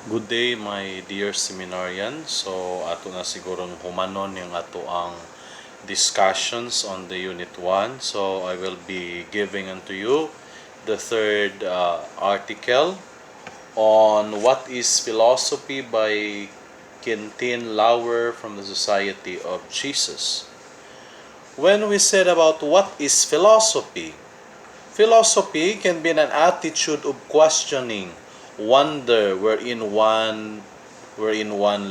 Good day, my dear seminarian. So, ato na sigurong humanon yung ato ang discussions on the Unit 1. So, I will be giving unto you the third article on what is philosophy by Quentin Lauer from the Society of Jesus. When we said about what is philosophy, philosophy can be an attitude of questioning, wonder wherein one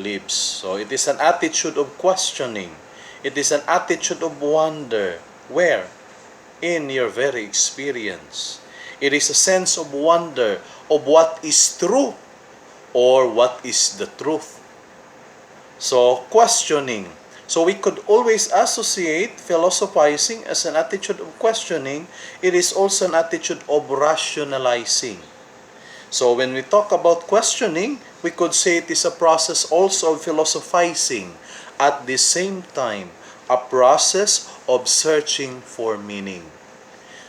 lives. So it is an attitude of questioning. It is an attitude of wonder. Where? In your very experience. It is a sense of wonder of what is true or what is the truth. So, questioning. So, we could always associate philosophizing as an attitude of questioning. It is also an attitude of rationalizing. So, when we talk about questioning, we could say it is a process also of philosophizing. At the same time, a process of searching for meaning.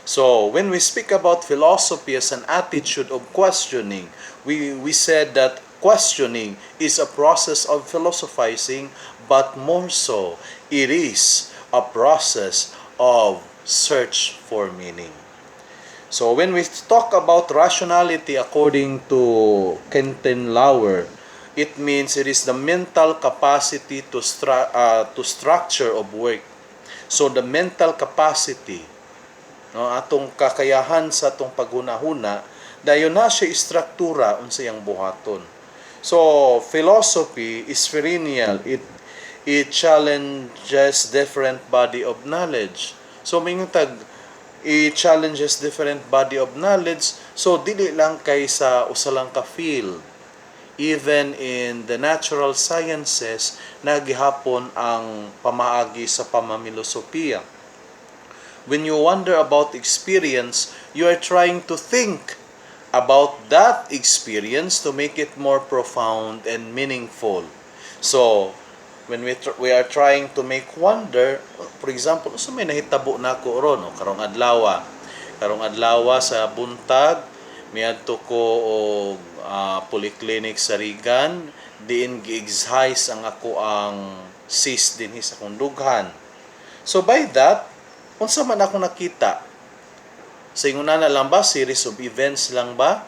So, when we speak about philosophy as an attitude of questioning, we said that questioning is a process of philosophizing, but more so, it is a process of search for meaning. So, when we talk about rationality according to Quentin Lauer, it means it is the mental capacity to structure of work. So, the mental capacity, no, atong kakayahan sa atong paghunahuna dayon na siya istruktura unsa yang buhaton. So philosophy is perennial. It challenges different body of knowledge. So mingutag it challenges different body of knowledge, so dili lang kay sa usa lang ka field. Even in the natural sciences nagihapon ang pamaagi sa pamamilosopiya. When you wonder about experience, you are trying to think about that experience to make it more profound and meaningful. So, when we are trying to make wonder, for example, so may nahitabo na ko ron, karong adlawa sa buntag, miadto ko og polyclinic sa Rigan, diin gi-exercise ang ako ang cyst dinhi sa akong dughan. So by that, unsa man ako nakita? Sa inguna na lang ba, series of events lang ba?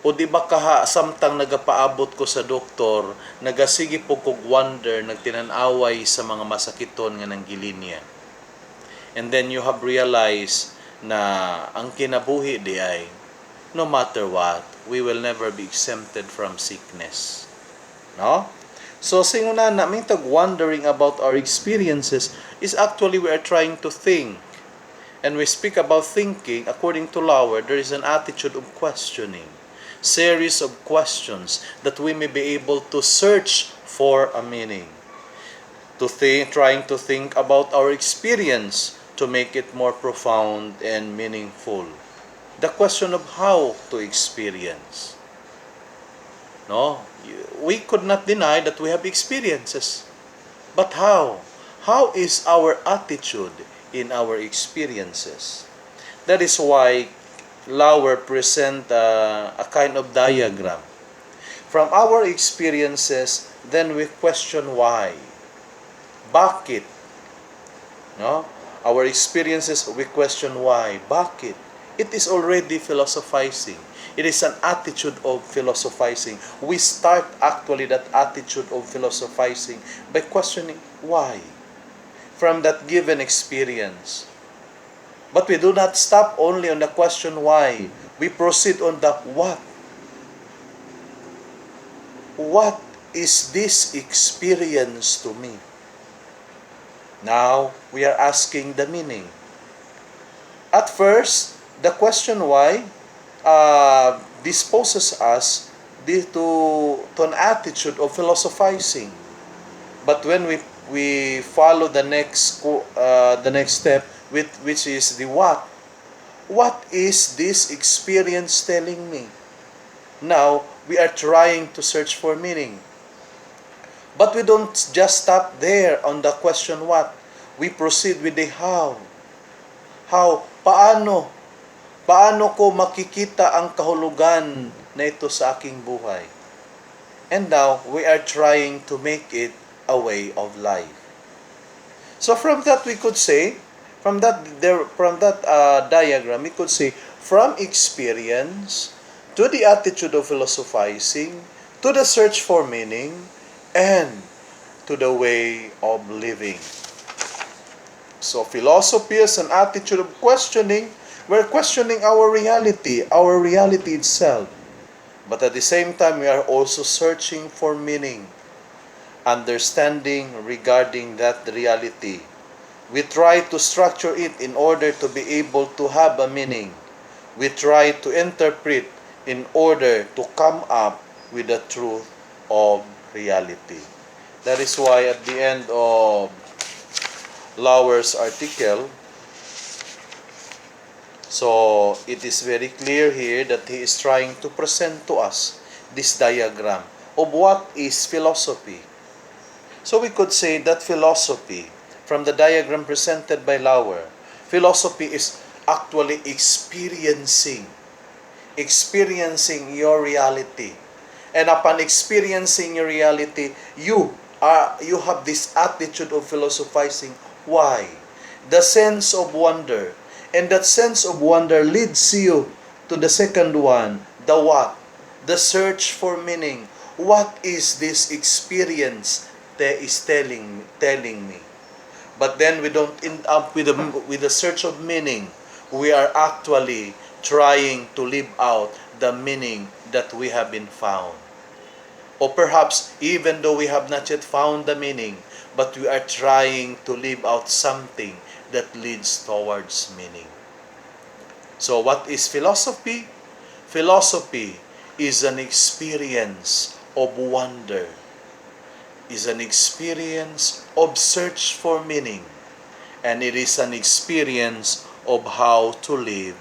O di ba kaha samtang nagapaabot ko sa doktor, nagasige po kog wonder, nagtinan-away sa mga masakiton nga nang gilinya. And then you have realized na ang kinabuhi di ay, no matter what, we will never be exempted from sickness. No? So, singuna na tag wondering about our experiences is actually we are trying to think. And we speak about thinking, according to Lauer, there is an attitude of questioning. Series of questions that we may be able to search for a meaning. Trying to think about our experience to make it more profound and meaningful. The question of how to experience. No? We could not deny that we have experiences. But how? How is our attitude in our experiences? That is why Lauer present a kind of diagram. From our experiences, then we question why. Bakit? No? Our experiences, we question why. Bakit? It is already philosophizing. It is an attitude of philosophizing. We start actually that attitude of philosophizing by questioning why from that given experience. But we do not stop only on the question why. We proceed on the what. What is this experience to me? Now, we are asking the meaning. At first, the question why disposes us to an attitude of philosophizing. But when we follow the next step, which is the what is this experience telling me? Now we are trying to search for meaning. But we don't just stop there on the question what. We proceed with the how. How? Paano? Paano ko makikita ang kahulugan na ito sa aking buhay? and now we are trying to make it a way of life. So from that we could say, from that diagram, we could say from experience to the attitude of philosophizing to the search for meaning and to the way of living. So philosophy is an attitude of questioning. We're questioning our reality itself. But at the same time, we are also searching for meaning, understanding regarding that reality. We try to structure it in order to be able to have a meaning. We try to interpret in order to come up with the truth of reality. That is why at the end of Lauer's article, so it is very clear here that he is trying to present to us this diagram of what is philosophy. So we could say that philosophy, from the diagram presented by Lauer, philosophy is actually experiencing your reality. And upon experiencing your reality, you have this attitude of philosophizing. Why? The sense of wonder. And that sense of wonder leads you to the second one, the what? The search for meaning. What is this experience that is telling me? But then we don't end up with the search of meaning. We are actually trying to live out the meaning that we have been found. Or perhaps, even though we have not yet found the meaning, but we are trying to live out something that leads towards meaning. So what is philosophy? Philosophy is an experience of wonder, is an experience of search for meaning, and it is an experience of how to live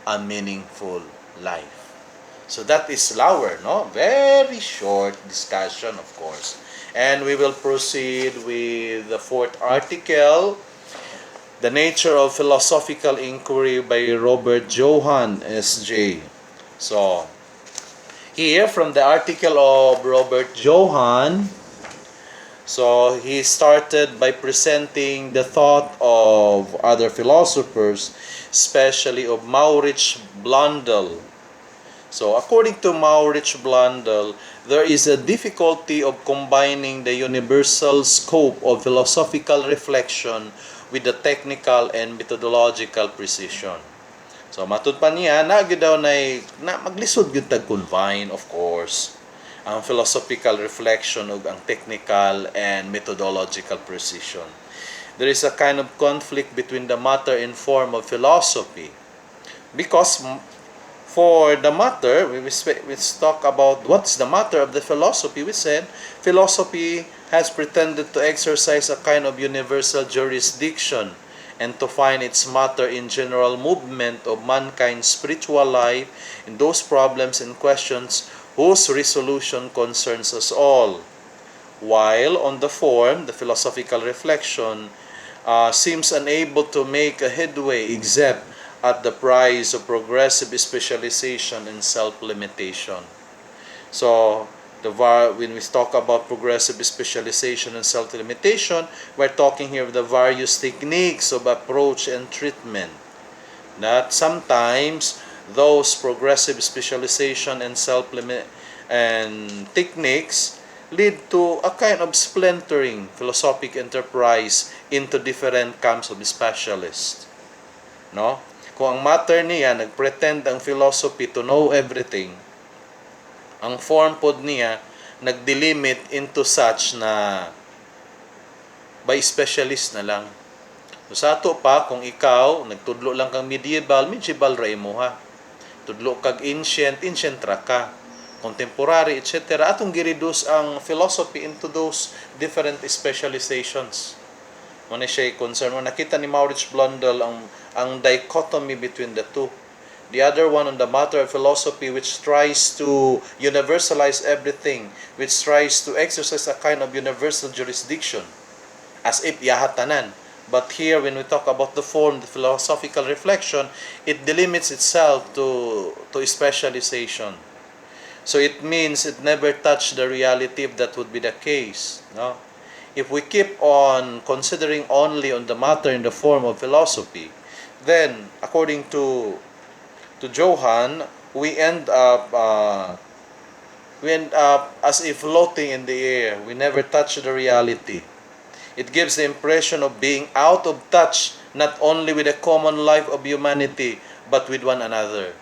a meaningful life. So that is Lauer, no? Very short discussion, of course. And we will proceed with the fourth article, The Nature of Philosophical Inquiry by Robert Johann, S.J. So, here from the article of Robert Johann, so he started by presenting the thought of other philosophers, especially of Maurits Blondel. So according to Maurits Blondel, there is a difficulty of combining the universal scope of philosophical reflection with the technical and methodological precision. So matud pa niya, na maglisod gyud tag confine, of course, ang philosophical reflection ug ang technical and methodological precision. There is a kind of conflict between the matter and form of philosophy, because for the matter, we talk about what's the matter of the philosophy. We said philosophy has pretended to exercise a kind of universal jurisdiction and to find its matter in general movement of mankind's spiritual life, in those problems and questions whose resolution concerns us all. While on the form, the philosophical reflection seems unable to make a headway except at the price of progressive specialization and self-limitation. So, when we talk about progressive specialization and self-limitation, we're talking here of the various techniques of approach and treatment. That sometimes those progressive specialization and self-limit and techniques lead to a kind of splintering philosophic enterprise into different camps of specialists. No? Kung ang matter niya, nagpretend ang philosophy to know everything, ang form pod niya, nagdelimit into such na by specialist na lang. So, sa ato pa, kung ikaw, nagtudlo lang kang medieval ra imo ha. Tudlo kag ancient ra ka. Contemporary, etc. Atong gireduce ang philosophy into those different specializations. Muna siya concern. Nakita ni Maurits Blondel ang dichotomy between the two. The other one on the matter of philosophy, which tries to universalize everything, which tries to exercise a kind of universal jurisdiction, as if yahatanan. But here, when we talk about the form, the philosophical reflection, it delimits itself to specialization. So it means it never touched the reality if that would be the case. No? If we keep on considering only on the matter in the form of philosophy, then according to Johann, we end up as if floating in the air. We never touch the reality. It gives the impression of being out of touch not only with the common life of humanity but with one another.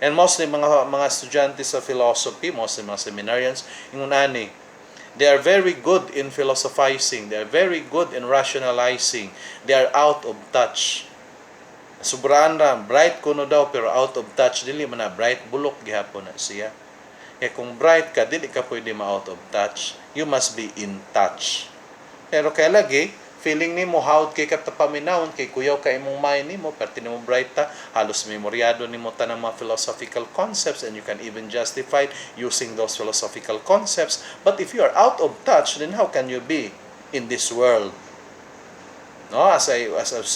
And mostly mga estudyante sa philosophy, mostly mga seminarians, yung unani, they are very good in philosophizing. They are very good in rationalizing. They are out of touch. Sobraan ra, bright kuno daw pero out of touch dili man na bright, bulok gihapon na siya. Kaya kung bright ka, dili ka pwede ma-out of touch. You must be in touch. Pero kaya lagi, feeling ni mo hawd kay katapaminawon kay kuyaw ka imong mind nimo perti nimo bright ta, halos memoryado nimo tanang mga philosophical concepts, and you can even justify using those philosophical concepts. But if you are out of touch, then how can you be in this world? No, as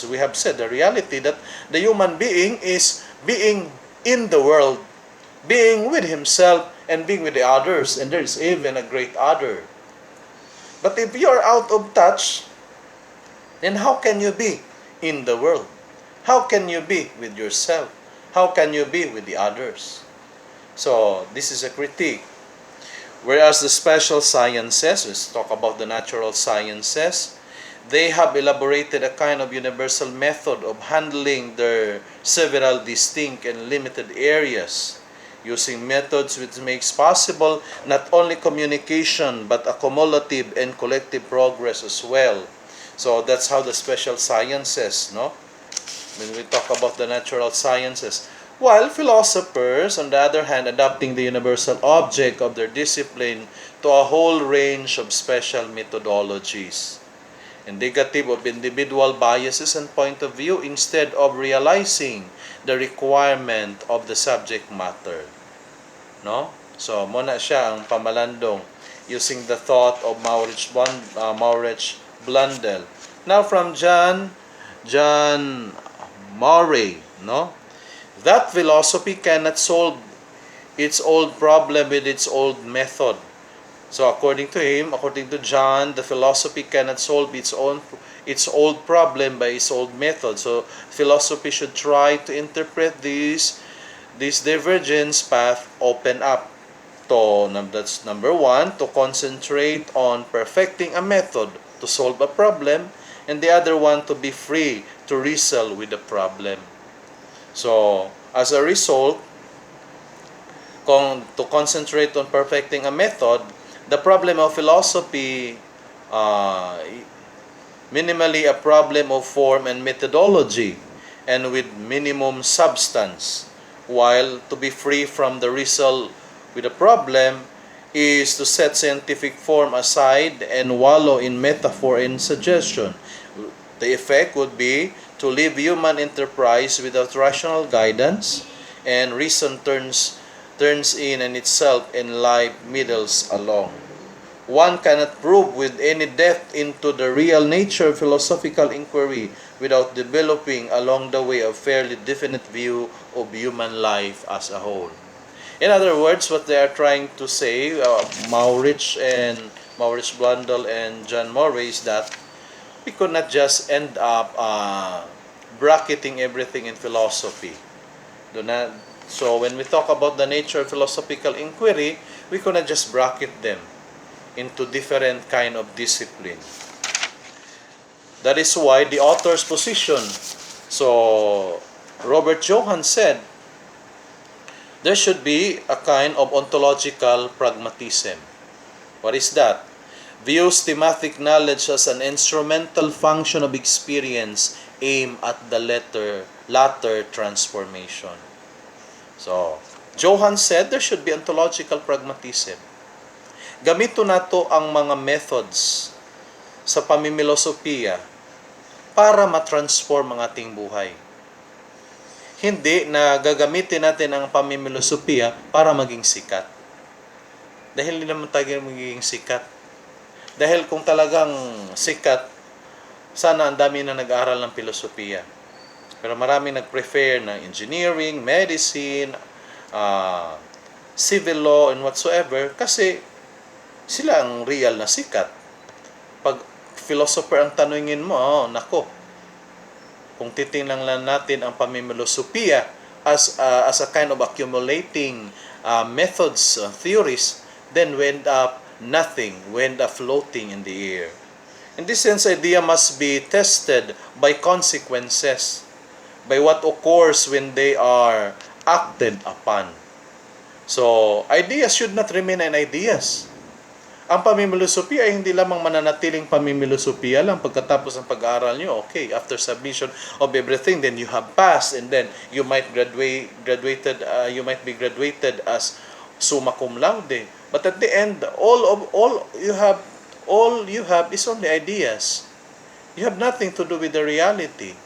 we have said, the reality that the human being is being in the world, being with himself and being with the others, and there is even a great other. But if you are out of touch, then how can you be in the world? How can you be with yourself? How can you be with the others? So, this is a critique. Whereas the special sciences, let's talk about the natural sciences, they have elaborated a kind of universal method of handling their several distinct and limited areas, using methods which makes possible not only communication but a cumulative and collective progress as well. So that's how the special sciences, no? When we talk about the natural sciences. While philosophers, on the other hand, adapting the universal object of their discipline to a whole range of special methodologies, indicative of individual biases and point of view instead of realizing the requirement of the subject matter. No? So, muna siya ang pamalandong using the thought of Maurich Blundell. Now from John Murray, no? That philosophy cannot solve its old problem with its old method. So according to him, according to John, the philosophy cannot solve its old problem by its old method. So philosophy should try to interpret this divergence path open up. So that's number one, to concentrate on perfecting a method to solve a problem, and the other one to be free to wrestle with the problem. So as a result, to concentrate on perfecting a method, the problem of philosophy, minimally a problem of form and methodology, and with minimum substance, while to be free from the wrestle with a problem is to set scientific form aside and wallow in metaphor and suggestion. The effect would be to leave human enterprise without rational guidance, and reason turns in and itself and life middles along. One cannot probe with any depth into the real nature of philosophical inquiry without developing along the way a fairly definite view of human life as a whole. In other words, what they are trying to say, Maurich Blundell and John Murray, is that we could not just end up bracketing everything in philosophy. So when we talk about the nature of philosophical inquiry, we could not just bracket them into different kind of discipline. That is why the author's position, so Robert Johann said, there should be a kind of ontological pragmatism. What is that? Views thematic knowledge as an instrumental function of experience aimed at the latter transformation. So, Johann said there should be ontological pragmatism. Gamito nato ang mga methods sa pamimilosopiya para matransform ang ating buhay. Hindi na gagamitin natin ang pamimilosopiya para maging sikat. Dahil hindi naman tayo magiging sikat. Dahil kung talagang sikat, sana ang dami na nag-aaral ng filosofiya. Pero marami nag-prefer ng engineering, medicine, civil law and whatsoever, kasi sila ang real na sikat. Pag philosopher ang tanungin mo, nako, kung titingnan lang natin ang pamimilosopiya as a kind of accumulating methods, theories, then we end up nothing, we end up floating in the air. In this sense, idea must be tested by consequences, by what occurs when they are acted upon. So, ideas should not remain an ideas. Ang pamimilosopiya ay hindi lamang mananatiling pamimilosopiya lang pagkatapos ng pag-aaral nyo. Okay, after submission of everything, then you have passed, and then you might be graduated as summa cum laude. But at the end, all you have is only ideas. You have nothing to do with the reality.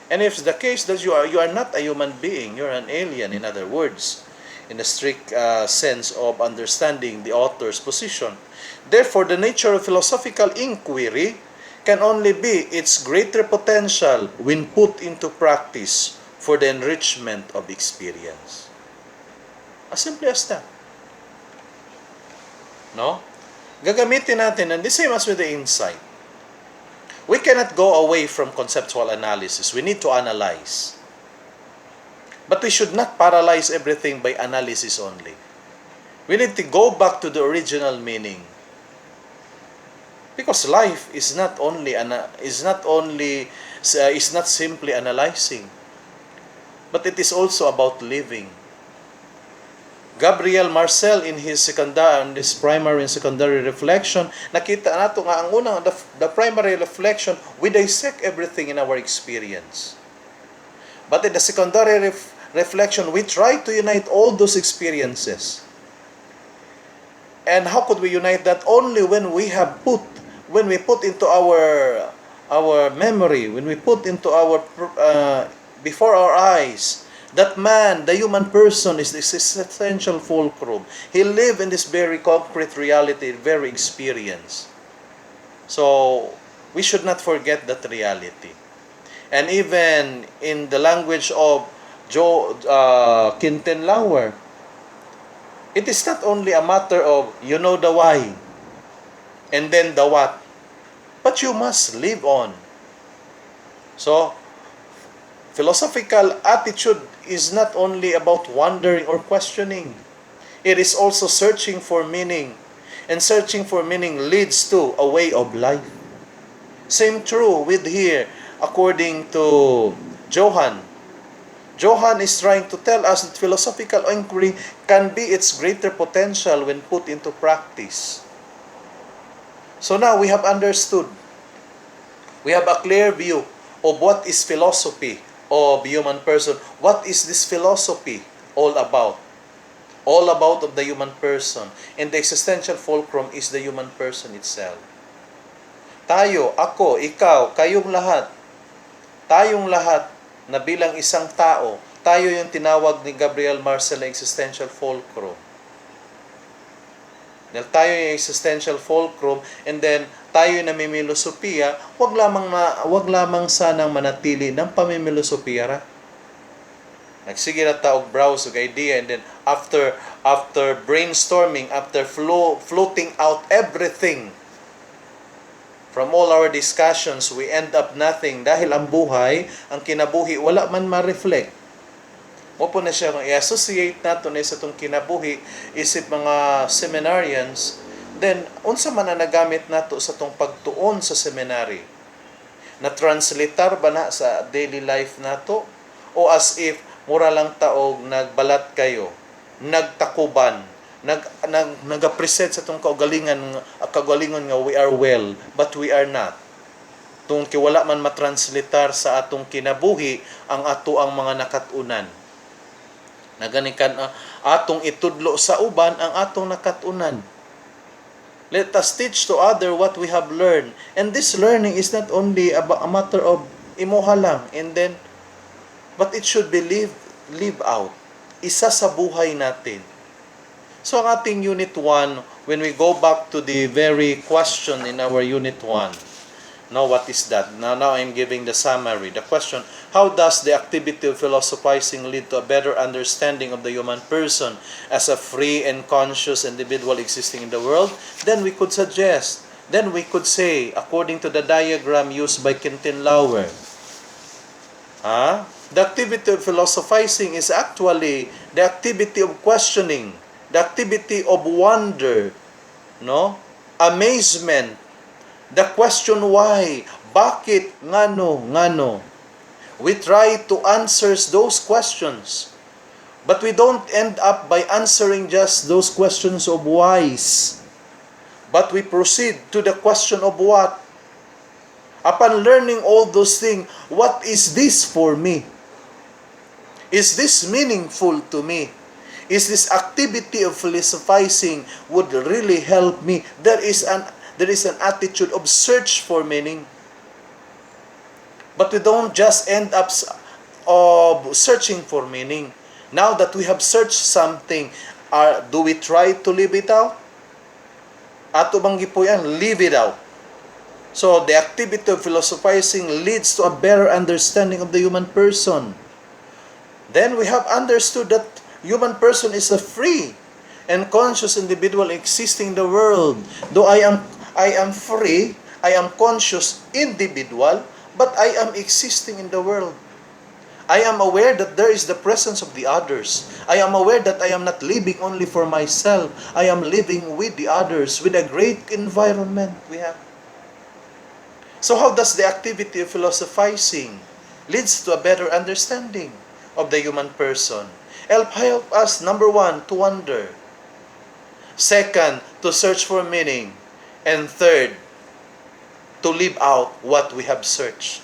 And if it's the case that you are not a human being, you're an alien, in other words, in a strict sense of understanding the author's position. Therefore, the nature of philosophical inquiry can only be its greater potential when put into practice for the enrichment of experience. As simple as that. No? Gagamitin natin, and the same as with the insight. We cannot go away from conceptual analysis. We need to analyze. But we should not paralyze everything by analysis only. We need to go back to the original meaning. Because life is not simply analyzing, but it is also about living. Gabriel Marcel in his primary and secondary reflection, nakita nato nga ang unang the primary reflection, we dissect everything in our experience. But in the secondary reflection, we try to unite all those experiences. And how could we unite that? Only when we put into our memory, when we put into our before our eyes, that man, the human person, is this essential fulcrum. He lived in this very concrete reality, very experience. So we should not forget that reality. And even in the language of Quinten Lauer, it is not only a matter of you know the why and then the what, but you must live on. So, philosophical attitude is not only about wondering or questioning. It is also searching for meaning. And searching for meaning leads to a way of life. Same true with here, according to Johann. Johann is trying to tell us that philosophical inquiry can be its greater potential when put into practice. So now we have understood. We have a clear view of what is philosophy of human person. What is this philosophy all about? All about of the human person. And the existential fulcrum is the human person itself. Tayo, ako, ikaw, kayong lahat, tayong lahat na bilang isang tao, tayo yung tinawag ni Gabriel Marcel na existential fulcrum. Dahil tayo yung existential fulcrum, and then tayo yung namimilosopiya, wag lamang sanang manatili ng pamimilosopiya ra. Nagsige na taog browse og idea, and then after brainstorming, after floating out everything from all our discussions, we end up nothing dahil ang buhay, ang kinabuhi, wala man ma-reflect. O po na siya, i-associate nato na sa itong kinabuhi, isip mga seminarians, then, unsa man na nagamit nato sa itong pagtuon sa seminary? Na-translatar ba na sa daily life nato? O as if, mura lang taog, nagbalat kayo, nagtakuban, nag-present sa itong kagalingon nga we are well, but we are not. Tung kiwala man matranslatar sa atong kinabuhi ang ato ang mga nakatunan. Naganikan atong itudlo sa uban ang atong nakatunan. Let us teach to other what we have learned. And this learning is not only a matter of imuha lang, and then, but it should be lived out. Isa sa buhay natin. So ang ating Unit 1, when we go back to the very question in our Unit 1, Now, what is that? Now I'm giving the summary. The question, how does the activity of philosophizing lead to a better understanding of the human person as a free and conscious individual existing in the world? Then we could suggest, then we could say, according to the diagram used by Quentin Lauer, the activity of philosophizing is actually the activity of questioning, the activity of wonder, no? Amazement, the question why, bakit, ngano. We try to answer those questions, but we don't end up by answering just those questions of whys, but we proceed to the question of what. Upon learning all those things, what is this for me? Is this meaningful to me? Is this activity of philosophizing would really help me? There is an attitude of search for meaning. But we don't just end up of searching for meaning. Now that we have searched something, do we try to live it out? Ato bang gipuyan, live it out. So the activity of philosophizing leads to a better understanding of the human person. Then we have understood that human person is a free and conscious individual existing in the world. Though I am free, I am conscious individual, but I am existing in the world. I am aware that there is the presence of the others. I am aware that I am not living only for myself. I am living with the others, with a great environment we have. So how does the activity of philosophizing leads to a better understanding of the human person? Help us, number one, to wonder. Second, to search for meaning. And third, to live out what we have searched.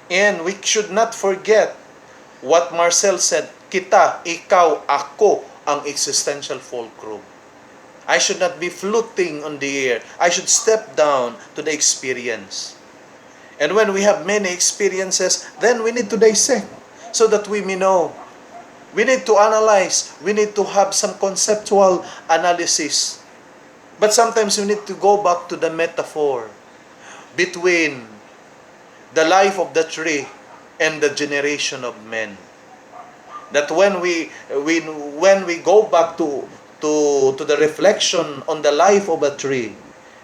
And we should not forget what Marcel said, kita, ikaw, ako, ang existential fulcrum. I should not be floating on the air. I should step down to the experience. And when we have many experiences, then we need to dissect so that we may know. We need to analyze. We need to have some conceptual analysis. But sometimes we need to go back to the metaphor between the life of the tree and the generation of men. That when we go back to the reflection on the life of a tree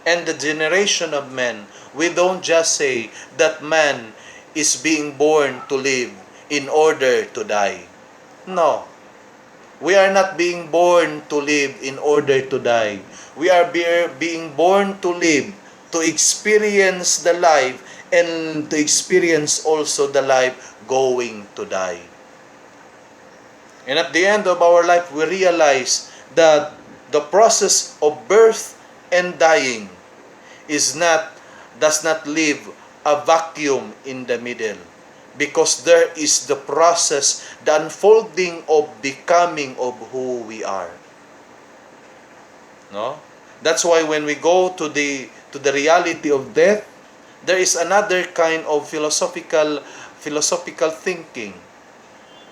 and the generation of men, we don't just say that man is being born to live in order to die. No. We are not being born to live in order to die. We are being born to live, to experience the life, and to experience also the life going to die. And at the end of our life, we realize that the process of birth and dying does not leave a vacuum in the middle, because there is the process, the unfolding of becoming of who we are. No? That's why when we go to the reality of death, there is another kind of philosophical thinking,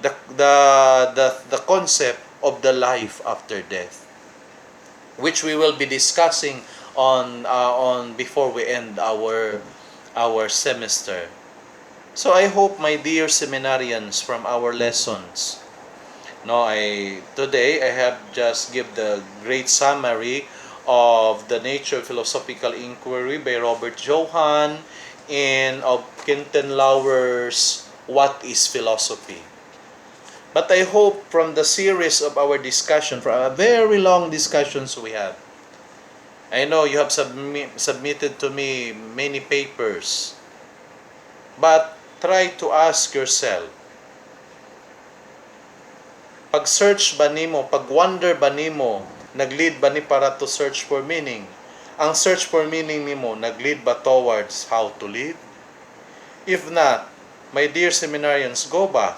the concept of the life after death, which we will be discussing on before we end our semester. So I hope, my dear seminarians, from our lessons, today I have just give the great summary of the nature of philosophical inquiry by Robert Johann and of Quentin Lauer's What is Philosophy? But I hope from the series of our discussion, from a very long discussions we have, I know you have submitted to me many papers, but try to ask yourself, pag-search ba nimo, pag-wonder ba nimo, nag-lead ba ni para to search for meaning? Ang search for meaning nimo, nag-lead ba towards how to live? If not, my dear seminarians, go back.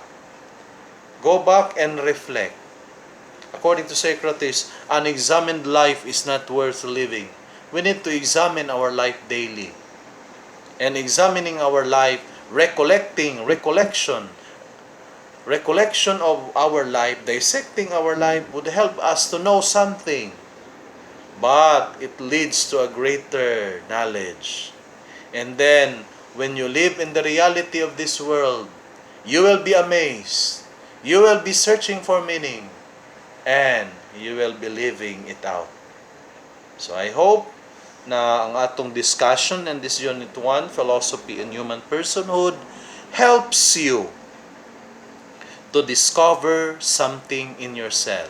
Go back and reflect. According to Socrates, an examined life is not worth living. We need to examine our life daily. And examining our life, recollection of our life, dissecting our life would help us to know something. But it leads to a greater knowledge. And then, when you live in the reality of this world, you will be amazed. You will be searching for meaning. And you will be living it out. So I hope na ang atong discussion in this Unit 1, Philosophy and Human Personhood, helps you to discover something in yourself.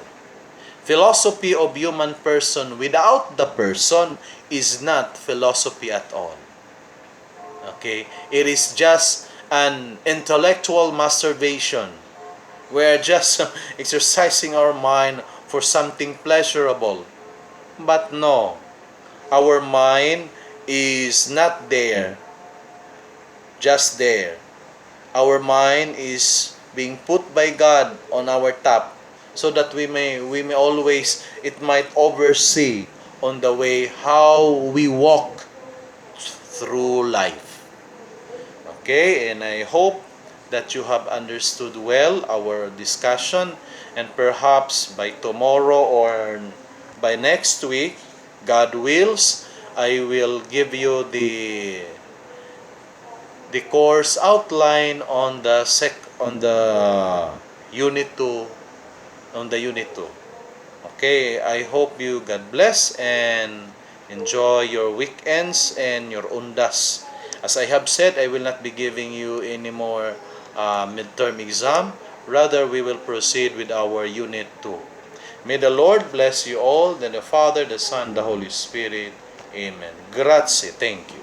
Philosophy of human person without the person is not philosophy at all. Okay? It is just an intellectual masturbation. We're just exercising our mind for something pleasurable. But no, our mind is not there, just there. Our mind is being put by God on our top so that we may always, it might oversee on the way how we walk through life. Okay, and I hope that you have understood well our discussion, and perhaps by tomorrow or by next week, God wills, I will give you the course outline on the unit 2, on the unit 2. Okay, I hope you God bless and enjoy your weekends and your undas. As I have said, I will not be giving you any more midterm exam. Rather, we will proceed with our unit 2. May the Lord bless you all, then the Father, the Son, the Holy Spirit. Amen. Grazie. Thank you.